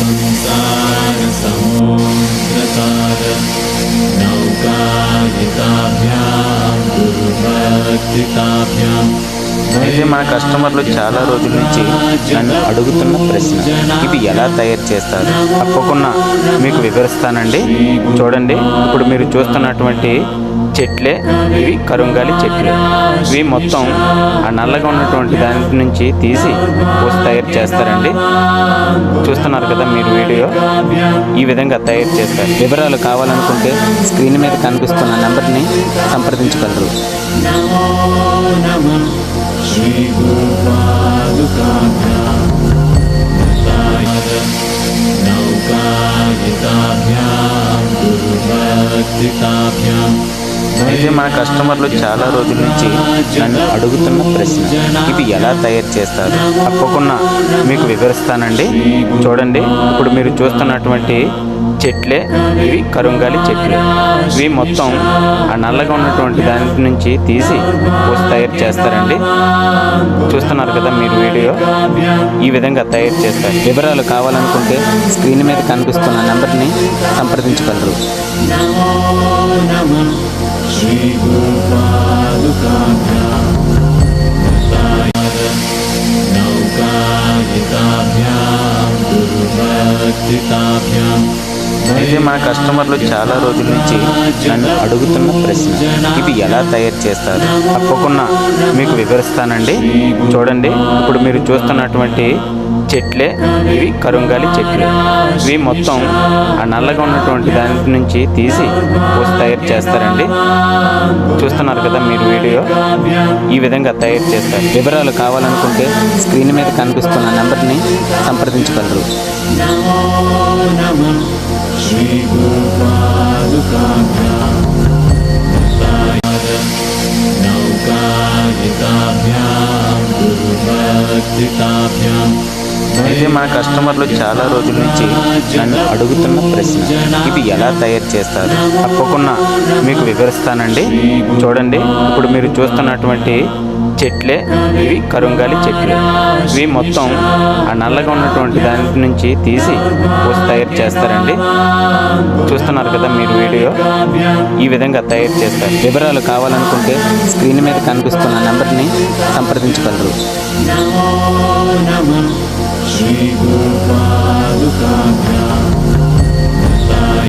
संसारसमुद्रतार नौकायिताभ्यां गुरुभक्तिताभ्यां। అయితే మన కస్టమర్లు చాలా రోజుల నుంచి నన్ను అడుగుతున్న ప్రశ్న, ఇవి ఎలా తయారు చేస్తారు? తప్పకుండా మీకు వివరిస్తానండి. చూడండి, ఇప్పుడు మీరు చూస్తున్నటువంటి చెట్లే ఇవి కరుంగాలి చెట్లు. ఇవి మొత్తం ఆ నల్లగా ఉన్నటువంటి దాని నుంచి తీసి పోసి తయారు చేస్తారండి. చూస్తున్నారు కదా మీరు వీడియో, ఈ విధంగా తయారు చేస్తారు. వివరాలు కావాలనుకుంటే స్క్రీన్ మీద కనిపిస్తున్న నెంబర్ని సంప్రదించగలరు. श्री गुरुपादुकाभ्यां नौकायिताभ्यां गुरुभक्तिताभ्यां। అయితే మన కస్టమర్లు చాలా రోజుల నుంచి నన్ను అడుగుతున్న ప్రశ్న, ఇవి ఎలా తయారు చేస్తారు? తప్పకుండా మీకు వివరిస్తానండి. చూడండి, ఇప్పుడు మీరు చూస్తున్నటువంటి చెట్లే ఇవి కరుంగాలి చెట్లు. ఇవి మొత్తం ఆ నల్లగా ఉన్నటువంటి దాని నుంచి తీసి పోసి తయారు చేస్తారండి. చూస్తున్నారు కదా మీరు వీడియో, ఈ విధంగా తయారు చేస్తారు. వివరాలు కావాలనుకుంటే స్క్రీన్ మీద కనిపిస్తున్న నెంబర్ని సంప్రదించగలరు. श्री गुरुपादुकाभ्यां नौकायिताभ्यां गुरुभक्तिताभ्यां। అయితే మన కస్టమర్లు చాలా రోజుల నుంచి నన్ను అడుగుతున్న ప్రశ్న, ఇవి ఎలా తయారు చేస్తారు? తప్పకుండా మీకు వివరిస్తానండి. చూడండి, ఇప్పుడు మీరు చూస్తున్నటువంటి చెట్లే ఇవి కరుంగాలి చెట్లు. ఇవి మొత్తం ఆ నల్లగా ఉన్నటువంటి దాని నుంచి తీసి పోసి తయారు చేస్తారండి. చూస్తున్నారు కదా మీరు వీడియో, ఈ విధంగా తయారు చేస్తారు. వివరాలు కావాలనుకుంటే స్క్రీన్ మీద కనిపిస్తున్న నెంబర్ని సంప్రదించగలరు. श्री गुरुपादुकाभ्यां नौकायिताभ्यां गुरुभक्तिताभ्यां। అయితే మన కస్టమర్లు చాలా రోజుల నుంచి నన్ను అడుగుతున్న ప్రశ్న, ఇవి ఎలా తయారు చేస్తారు? తప్పకుండా మీకు వివరిస్తానండి. చూడండి, ఇప్పుడు మీరు చూస్తున్నటువంటి చెట్లే ఇవి కరుంగాలి చెట్లు. ఇవి మొత్తం ఆ నల్లగా ఉన్నటువంటి దాని నుంచి తీసి పోసి తయారు చేస్తారండి. చూస్తున్నారు కదా మీరు వీడియో, ఈ విధంగా తయారు చేస్తారు. వివరాలు కావాలనుకుంటే స్క్రీన్ మీద కనిపిస్తున్న నెంబర్ని సంప్రదించగలరు. श्री गुरुपादुकाभ्यां